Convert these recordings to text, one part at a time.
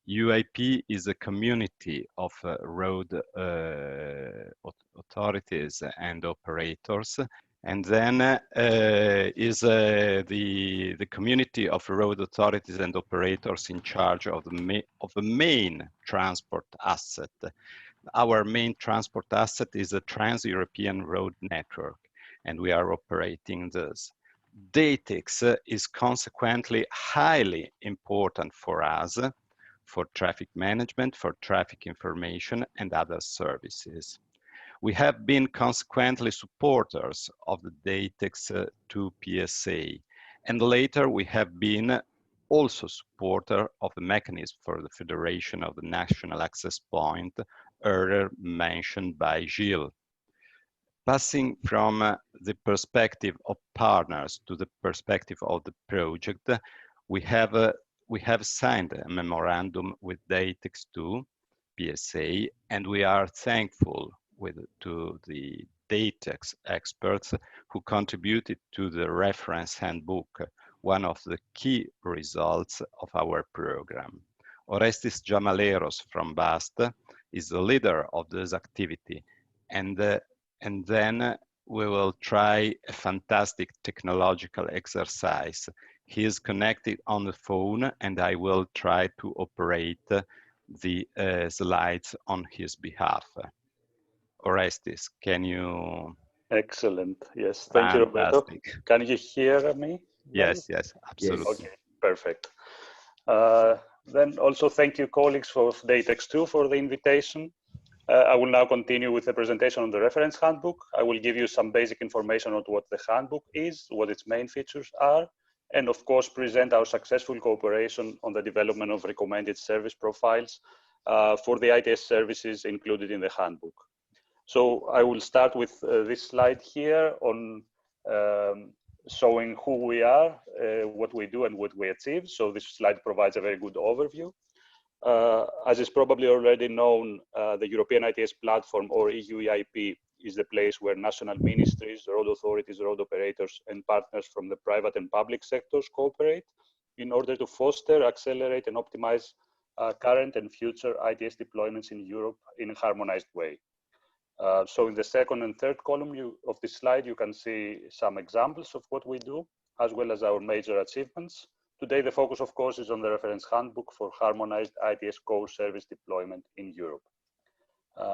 EUEIP is a community of road authorities and operators, and then is the community of road authorities and operators in charge of the main transport asset. Our main transport asset is a trans-European road network, and we are operating this. DATEX is consequently highly important for us, for traffic management, for traffic information, and other services. We have been consequently supporters of the DATEX II PSA, and later we have been also supporter of the mechanism for the federation of the national access point, earlier mentioned by Gilles. Passing from the perspective of partners to the perspective of the project, we have signed a memorandum with DATEX II PSA, and we are thankful to the DATEX experts who contributed to the reference handbook, one of the key results of our program. Orestis Giamarelos from BASt is the leader of this activity, and then we will try a fantastic technological exercise. He is connected on the phone, and I will try to operate the slides on his behalf. Orestis, can you? Excellent. Yes, thank you, Roberto. Can you hear me? Yes, yes, absolutely. Okay, perfect. Then also thank you, colleagues, for DATEX II for the invitation. I will now continue with the presentation on the reference handbook. I will give you some basic information on what the handbook is, what its main features are, and of course present our successful cooperation on the development of recommended service profiles for the ITS services included in the handbook. So I will start with this slide here on showing who we are, what we do, and what we achieve. So this slide provides a very good overview. As is probably already known, the European ITS platform, or EUEIP, is the place where national ministries, road authorities, road operators, and partners from the private and public sectors cooperate in order to foster, accelerate, and optimize current and future ITS deployments in Europe in a harmonized way. So in the second and third column of this slide, you can see some examples of what we do, as well as our major achievements. Today, the focus, of course, is on the reference handbook for harmonized ITS core service deployment in Europe.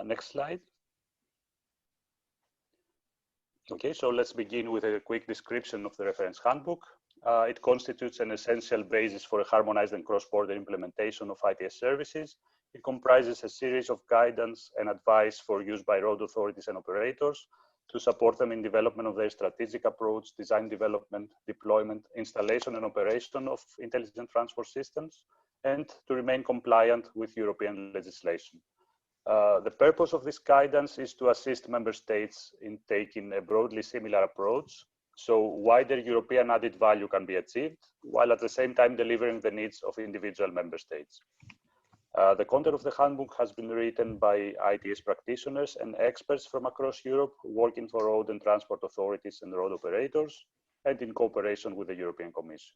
Next slide. Okay, so let's begin with a quick description of the reference handbook. It constitutes an essential basis for a harmonized and cross-border implementation of ITS services. It comprises a series of guidance and advice for use by road authorities and operators to support them in development of their strategic approach, design development, deployment, installation and operation of intelligent transport systems, and to remain compliant with European legislation. The purpose of this guidance is to assist member states in taking a broadly similar approach, so wider European added value can be achieved, while at the same time delivering the needs of individual member states. The content of the handbook has been written by ITS practitioners and experts from across Europe, working for road and transport authorities and road operators, and in cooperation with the European Commission.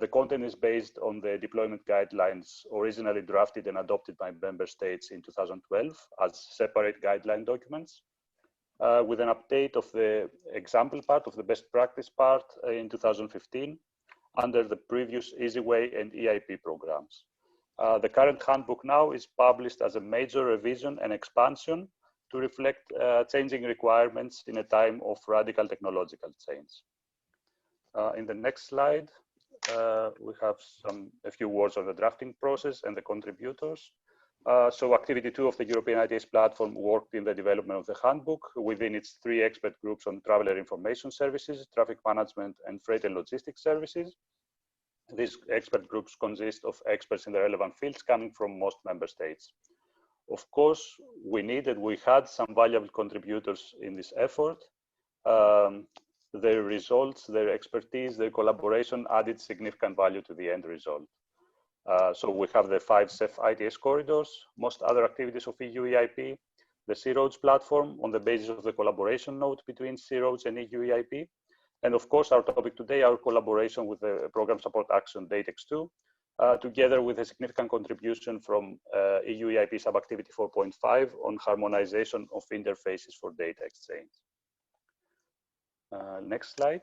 The content is based on the deployment guidelines originally drafted and adopted by member states in 2012 as separate guideline documents, with an update of the example part of the best practice part in 2015 under the previous EasyWay and EIP programs. The current handbook now is published as a major revision and expansion to reflect changing requirements in a time of radical technological change. In the next slide, we have a few words on the drafting process and the contributors. So activity 2 of the European ITS platform worked in the development of the handbook within its 3 expert groups on traveler information services, traffic management, and freight and logistics services. These expert groups consist of experts in the relevant fields coming from most member states. Of course, we had some valuable contributors in this effort. Their results, their expertise, their collaboration added significant value to the end result. So we have the 5 CEF ITS corridors, most other activities of EUEIP, the C-Roads platform on the basis of the collaboration note between C-Roads and EUEIP, and of course our topic today, our collaboration with the Program Support Action DATEX II together with a significant contribution from EUEIP subactivity 4.5 on harmonization of interfaces for data exchange. Next slide.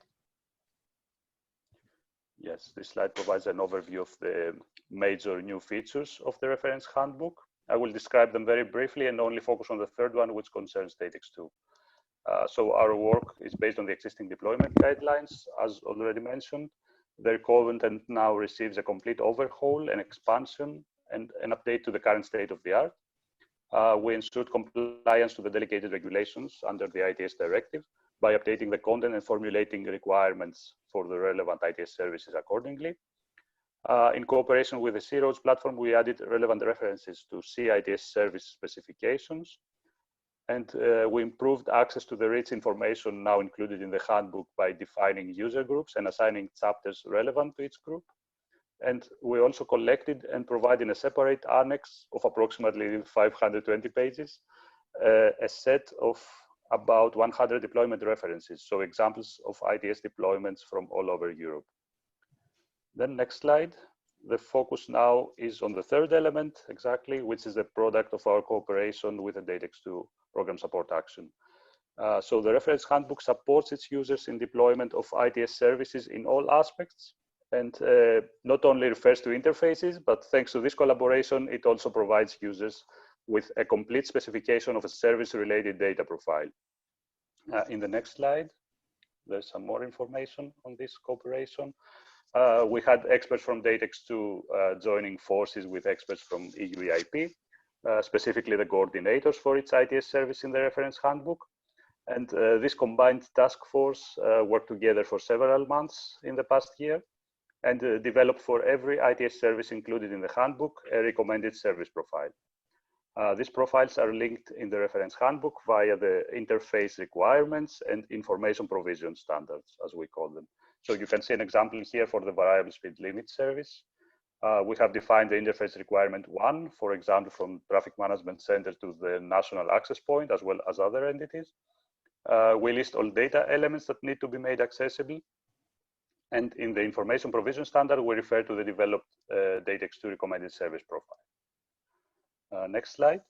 Yes, this slide provides an overview of the major new features of the reference handbook. I will describe them very briefly and only focus on the third one, which concerns DATEX II. So our work is based on the existing deployment guidelines, as already mentioned. Their content now receives a complete overhaul and expansion and an update to the current state of the art. We ensured compliance to the delegated regulations under the ITS directive by updating the content and formulating requirements for the relevant ITS services accordingly. In cooperation with the C-Roads platform, we added relevant references to CITS service specifications, and we improved access to the rich information now included in the handbook by defining user groups and assigning chapters relevant to each group. And we also collected and provided a separate annex of approximately 520 pages, a set of about 100 deployment references, so examples of ITS deployments from all over Europe. Then next slide. The focus now is on the third element, exactly, which is the product of our cooperation with the DATEX II program support action. So the reference handbook supports its users in deployment of ITS services in all aspects, and not only refers to interfaces, but thanks to this collaboration, it also provides users with a complete specification of a service-related data profile. In the next slide, there's some more information on this cooperation. We had experts from DATEX II joining forces with experts from EUEIP, specifically the coordinators for its ITS service in the reference handbook. And this combined task force worked together for several months in the past year and developed for every ITS service included in the handbook a recommended service profile. These profiles are linked in the reference handbook via the interface requirements and information provision standards, as we call them. So you can see an example here for the variable speed limit service. We have defined the interface requirement 1, for example, from traffic management center to the national access point, as well as other entities. We list all data elements that need to be made accessible. And in the information provision standard, we refer to the developed DATEX II recommended service profile. Next slide.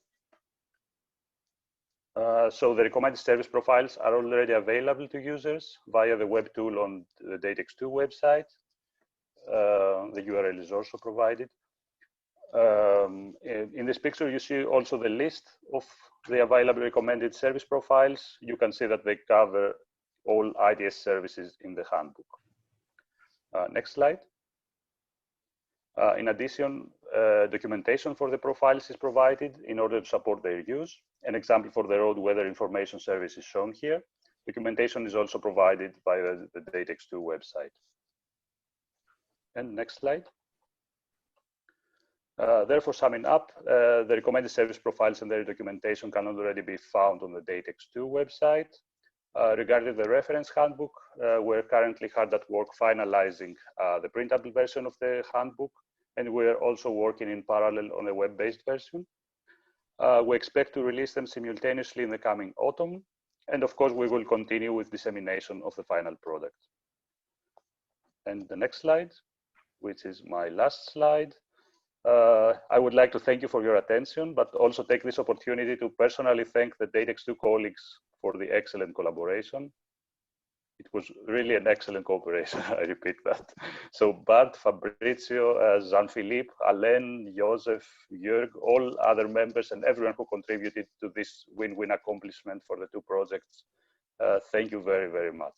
So the recommended service profiles are already available to users via the web tool on the DATEX II website. The URL is also provided. In this picture, you see also the list of the available recommended service profiles. You can see that they cover all ITS services in the handbook. Next slide. In addition, documentation for the profiles is provided in order to support their use. An example for the road weather information service is shown here. Documentation is also provided by the DATEX II website. And next slide. Therefore, summing up, the recommended service profiles and their documentation can already be found on the DATEX II website. Regarding the reference handbook, we're currently hard at work finalizing the printable version of the handbook, and we're also working in parallel on a web-based version. We expect to release them simultaneously in the coming autumn, and of course, we will continue with dissemination of the final product. And the next slide, which is my last slide. I would like to thank you for your attention, but also take this opportunity to personally thank the DATEX II colleagues for the excellent collaboration. It was really an excellent cooperation, I repeat that. So Bart, Fabrizio, Jean-Philippe, Alain, Joseph, Jörg, all other members and everyone who contributed to this win-win accomplishment for the two projects, thank you very, very much.